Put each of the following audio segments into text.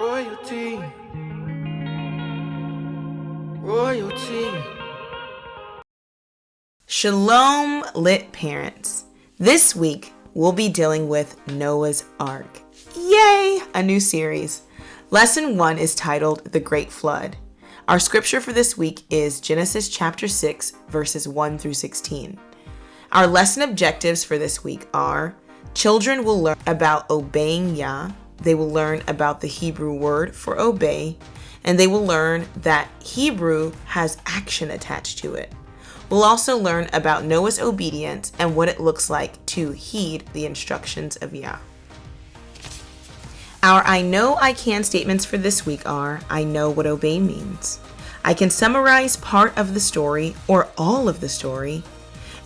Royalty. Royalty. Shalom, Lit parents. This week, we'll be dealing with Noah's Ark. Yay! A new series. Lesson 1 is titled The Great Flood. Our scripture for this week is Genesis chapter 6, verses 1 through 16. Our lesson objectives for this week are: children will learn about obeying Yah, they will learn about the Hebrew word for obey, and they will learn that Hebrew has action attached to it. We'll also learn about Noah's obedience and what it looks like to heed the instructions of Yah. Our I know I can statements for this week are: I know what obey means. I can summarize part of the story or all of the story.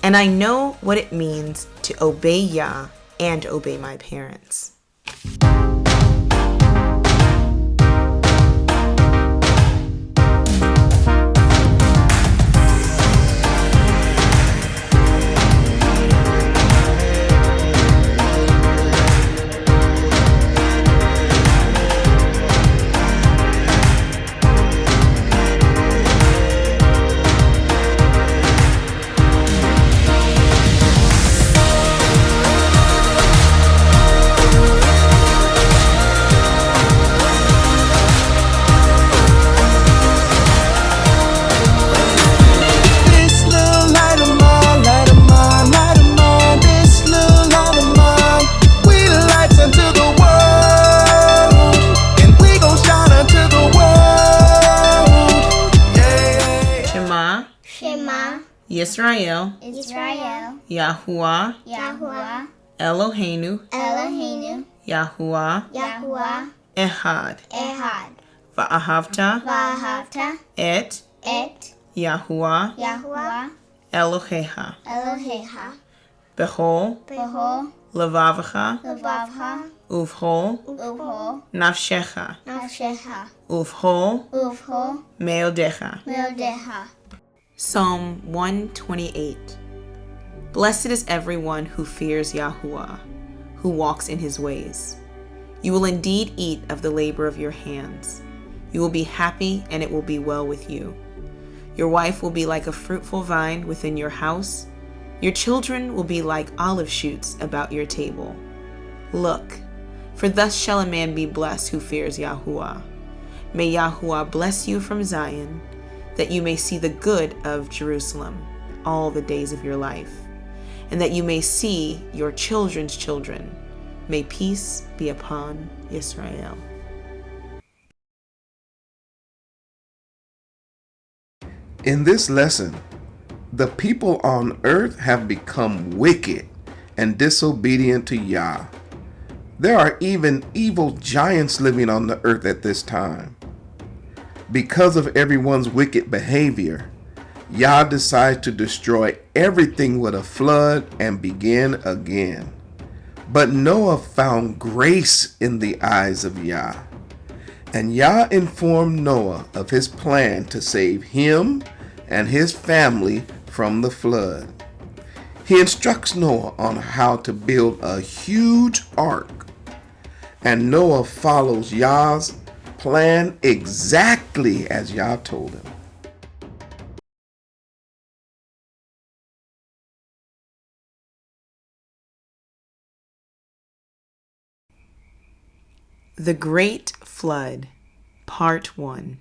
And I know what it means to obey Yah and obey my parents. Yisrael, Yahuwah, Eloheinu, Yahuwah, Ehad, Va'ahavta, Et, Yahuwah, Eloheha, Behol, Levavacha, Uvhol, Nafshecha, Uvhol, Meodecha. Psalm 128. Blessed is everyone who fears Yahuwah, who walks in his ways. You will indeed eat of the labor of your hands. You will be happy, and it will be well with you. Your wife will be like a fruitful vine within your house. Your children will be like olive shoots about your table. Look, for thus shall a man be blessed who fears Yahuwah. May Yahuwah bless you from Zion, that you may see the good of Jerusalem all the days of your life, and that you may see your children's children. May peace be upon Israel. In this lesson, the people on earth have become wicked and disobedient to Yah. There are even evil giants living on the earth at this time. Because of everyone's wicked behavior, Yah decides to destroy everything with a flood and begin again. But Noah found grace in the eyes of Yah, and Yah informed Noah of his plan to save him and his family from the flood. He instructs Noah on how to build a huge ark, and Noah follows Yah's plan exactly as Yah told him. The Great Flood, Part 1.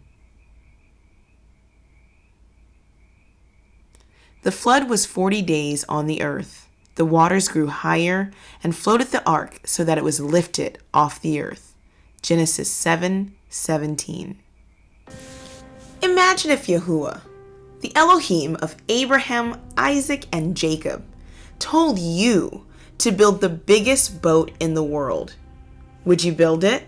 The flood was 40 days on the earth. The waters grew higher and floated the ark so that it was lifted off the earth. Genesis 7:17. Imagine if Yahuwah, the Elohim of Abraham, Isaac, and Jacob, told you to build the biggest boat in the world. Would you build it?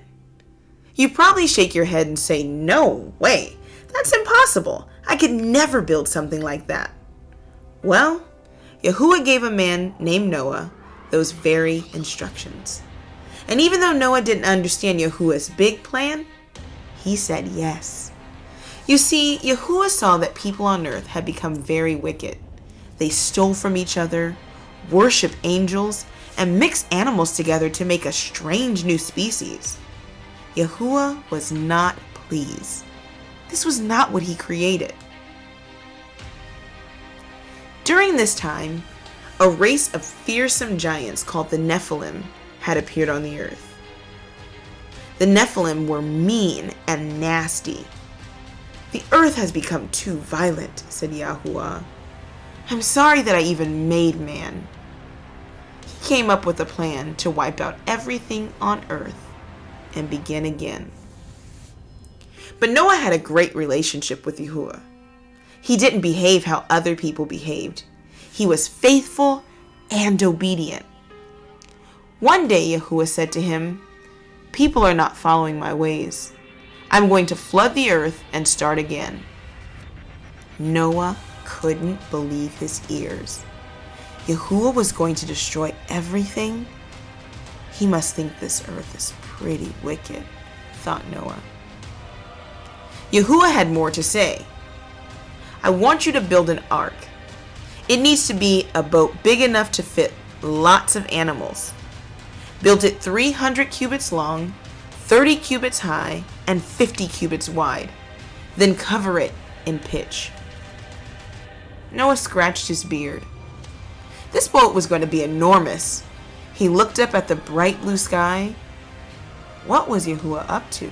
You probably shake your head and say, "No way, that's impossible. I could never build something like that." Well, Yahuwah gave a man named Noah those very instructions. And even though Noah didn't understand Yahuwah's big plan, he said yes. You see, Yahuwah saw that people on earth had become very wicked. They stole from each other, worshiped angels, and mixed animals together to make a strange new species. Yahuwah was not pleased. This was not what he created. During this time, a race of fearsome giants called the Nephilim had appeared on the earth. The Nephilim were mean and nasty. "The earth has become too violent," said Yahuwah. "I'm sorry that I even made man." He came up with a plan to wipe out everything on earth and begin again. But Noah had a great relationship with Yahuwah. He didn't behave how other people behaved. He was faithful and obedient. One day Yahuwah said to him, "People are not following my ways. I'm going to flood the earth and start again." Noah couldn't believe his ears. Yahuwah was going to destroy everything? He must think this earth is pretty wicked, thought Noah. Yahuwah had more to say. "I want you to build an ark. It needs to be a boat big enough to fit lots of animals. Build it 300 cubits long, 30 cubits high, and 50 cubits wide. Then cover it in pitch." Noah scratched his beard. This boat was going to be enormous. He looked up at the bright blue sky. What was Yahuwah up to?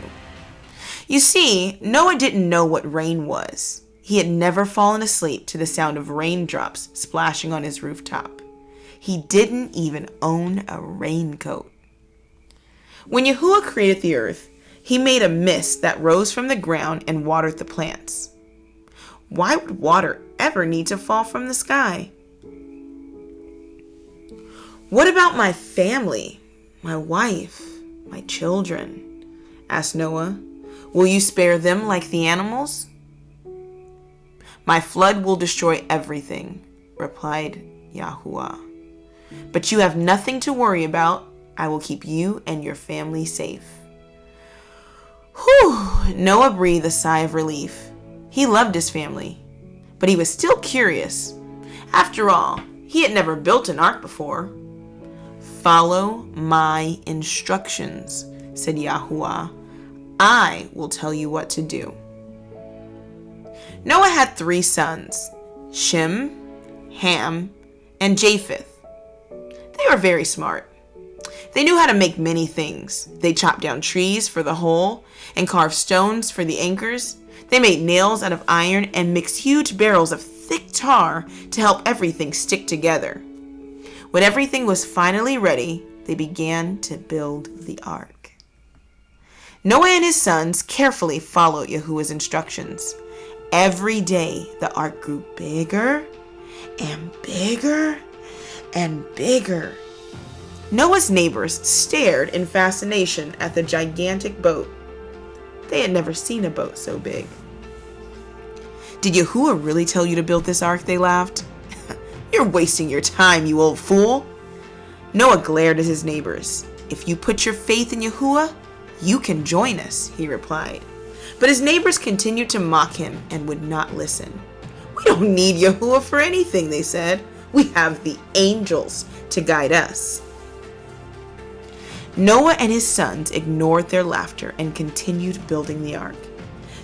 You see, Noah didn't know what rain was. He had never fallen asleep to the sound of raindrops splashing on his rooftop. He didn't even own a raincoat. When Yahuwah created the earth, he made a mist that rose from the ground and watered the plants. Why would water ever need to fall from the sky? "What about my family, my wife, my children?" asked Noah. "Will you spare them like the animals?" "My flood will destroy everything," replied Yahuwah. "But you have nothing to worry about. I will keep you and your family safe." Whew! Noah breathed a sigh of relief. He loved his family, but he was still curious. After all, he had never built an ark before. "Follow my instructions," said Yahuwah. "I will tell you what to do." Noah had 3 sons, Shem, Ham, and Japheth. They were very smart. They knew how to make many things. They chopped down trees for the hole and carved stones for the anchors. They made nails out of iron and mixed huge barrels of thick tar to help everything stick together. When everything was finally ready, they began to build the ark. Noah and his sons carefully followed Yahuwah's instructions. Every day, the ark grew bigger and bigger and bigger. Noah's neighbors stared in fascination at the gigantic boat. They had never seen a boat so big. "Did Yahuwah really tell you to build this ark?" they laughed. "You're wasting your time, you old fool." Noah glared at his neighbors. "If you put your faith in Yahuwah, you can join us," he replied. But his neighbors continued to mock him and would not listen. "We don't need Yahuwah for anything," they said. "We have the angels to guide us." Noah and his sons ignored their laughter and continued building the ark.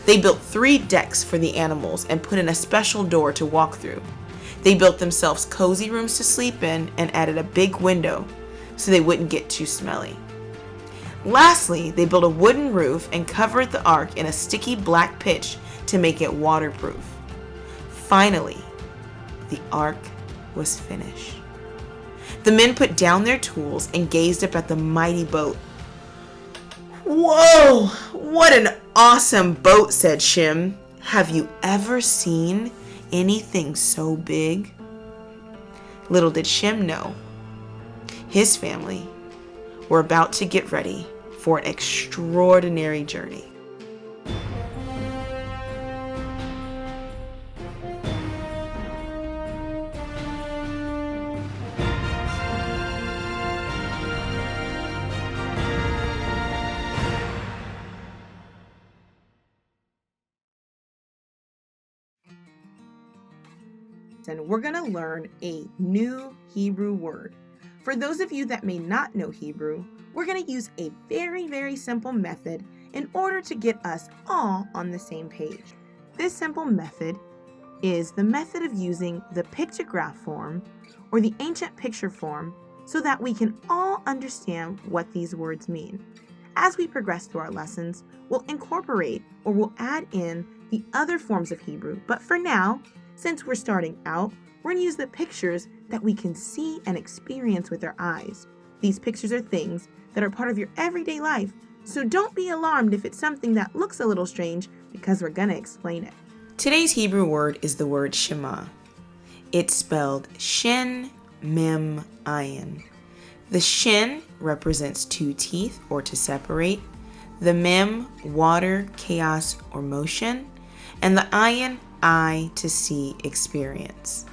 They built 3 decks for the animals and put in a special door to walk through. They built themselves cozy rooms to sleep in and added a big window so they wouldn't get too smelly. Lastly, they built a wooden roof and covered the ark in a sticky black pitch to make it waterproof. Finally, the ark was finished. The men put down their tools and gazed up at the mighty boat. "Whoa, what an awesome boat," said Shem. "Have you ever seen anything so big?" Little did Shem know, his family were about to get ready for an extraordinary journey. And we're going to learn a new Hebrew word. For those of you that may not know Hebrew, we're going to use a very, very simple method in order to get us all on the same page. This simple method is the method of using the pictograph form or the ancient picture form so that we can all understand what these words mean. As we progress through our lessons, we'll incorporate or we'll add in the other forms of Hebrew, but for now, since we're starting out, we're going to use the pictures that we can see and experience with our eyes. These pictures are things that are part of your everyday life, so don't be alarmed if it's something that looks a little strange because we're going to explain it. Today's Hebrew word is the word Shema. It's spelled Shin, Mem, Ayin. The Shin represents two teeth or to separate, the Mem, water, chaos, or motion, and the Ayin, eye, to see, experience.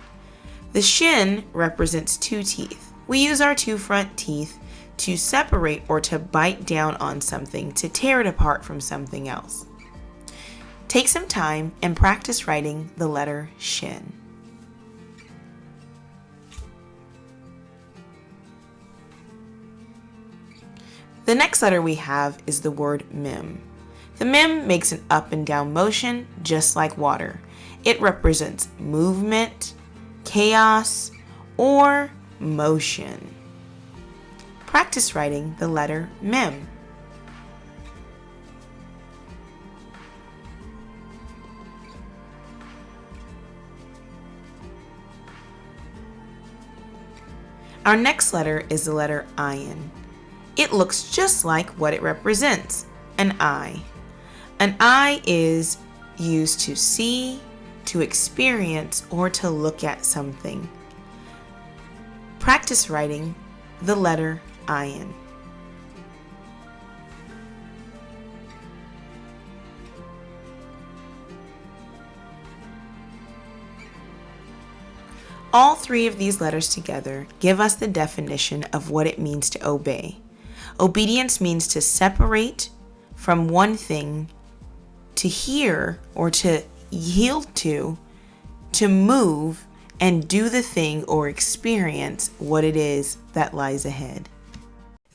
The Shin represents two teeth. We use our two front teeth to separate or to bite down on something, to tear it apart from something else. Take some time and practice writing the letter Shin. The next letter we have is the word Mem. The Mem makes an up and down motion just like water. It represents movement, chaos, or motion. Practice writing the letter Mem. Our next letter is the letter Ayin. It looks just like what it represents, an eye. An eye is used to see, to experience, or to look at something. Practice writing the letter Ayin. All three of these letters together give us the definition of what it means to obey. Obedience means to separate from one thing, to hear or to yield to move and do the thing or experience what it is that lies ahead.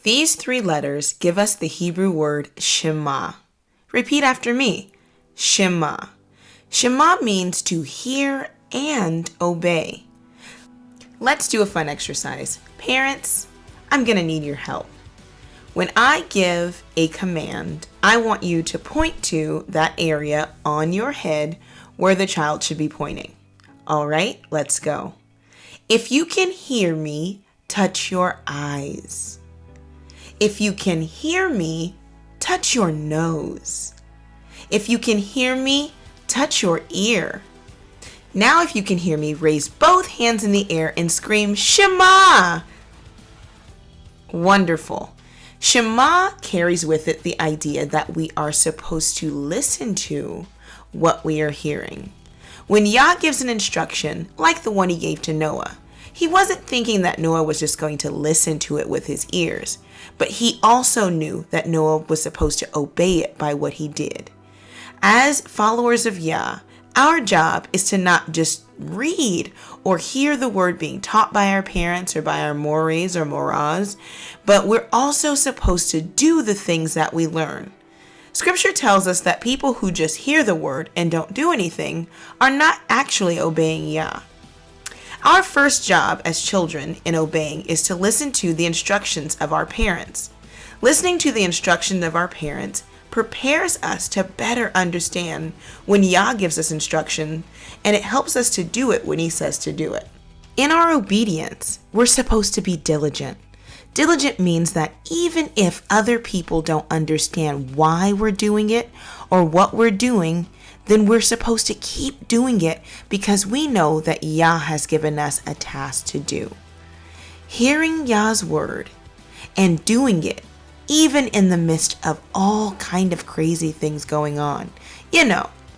These three letters give us the Hebrew word Shema. Repeat after me. Shema. Shema means to hear and obey. Let's do a fun exercise. Parents, I'm going to need your help. When I give a command, I want you to point to that area on your head where the child should be pointing. All right, let's go. If you can hear me, touch your eyes. If you can hear me, touch your nose. If you can hear me, touch your ear. Now if you can hear me, raise both hands in the air and scream, Shema! Wonderful. Shema carries with it the idea that we are supposed to listen to what we are hearing. When Yah gives an instruction, like the one he gave to Noah, he wasn't thinking that Noah was just going to listen to it with his ears, but he also knew that Noah was supposed to obey it by what he did. As followers of Yah, our job is to not just read or hear the word being taught by our parents or by our mores or moras, but we're also supposed to do the things that we learn. Scripture tells us that people who just hear the word and don't do anything are not actually obeying Yah. Our first job as children in obeying is to listen to the instructions of our parents. Listening to the instructions of our parents prepares us to better understand when Yah gives us instruction, and it helps us to do it when he says to do it. In our obedience, we're supposed to be diligent. Diligent means that even if other people don't understand why we're doing it or what we're doing, then we're supposed to keep doing it because we know that Yah has given us a task to do. Hearing Yah's word and doing it even in the midst of all kind of crazy things going on,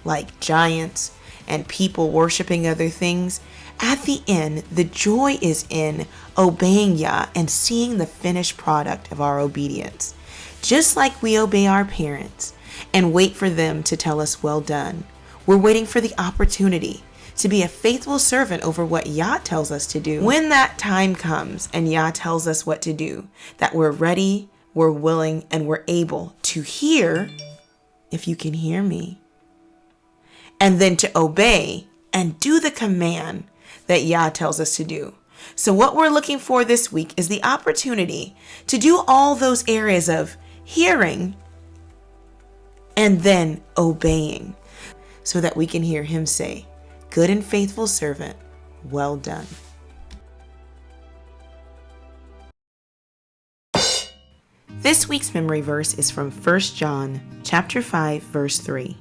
like giants and people worshiping other things, at the end, the joy is in obeying Yah and seeing the finished product of our obedience. Just like we obey our parents and wait for them to tell us well done, we're waiting for the opportunity to be a faithful servant over what Yah tells us to do. When that time comes and Yah tells us what to do, that we're ready, we're willing, and we're able to hear if you can hear me. And then to obey and do the command that Yah tells us to do. So what we're looking for this week is the opportunity to do all those areas of hearing and then obeying, so that we can hear him say, "Good and faithful servant, well done." This week's memory verse is from 1 John chapter 5, verse 3.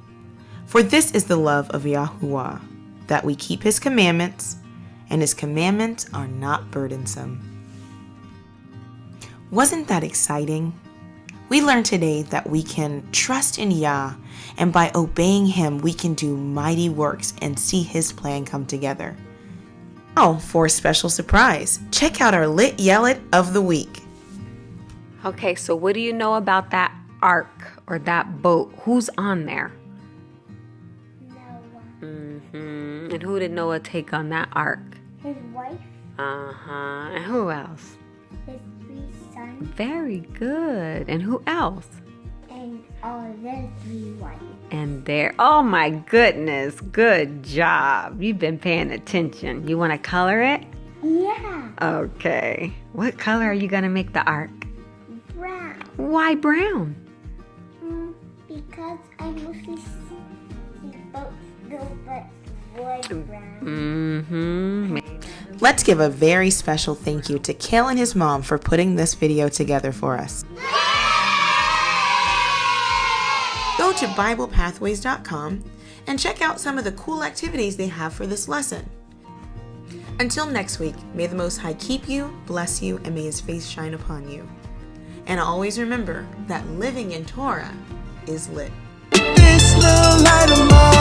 For this is the love of Yahuwah, that we keep his commandments, and his commandments are not burdensome. Wasn't that exciting? We learned today that we can trust in Yah, and by obeying him, we can do mighty works and see his plan come together. Now, for a special surprise, check out our Lit Yelahdim of the week. Okay, so what do you know about that ark or that boat? Who's on there? Noah. And who did Noah take on that ark? His wife. And who else? His 3 sons. Very good. And who else? And all their 3 wives. And there, oh my goodness, good job. You've been paying attention. You want to color it? Yeah. Okay. What color are you going to make the ark? Brown. Why brown? Because I mostly see boats built but wood brown. Let's give a very special thank you to Kale and his mom for putting this video together for us. Go to BiblePathways.com and check out some of the cool activities they have for this lesson. Until next week, may the Most High keep you, bless you, and may his face shine upon you. And always remember that living in Torah is lit. This little light of mine.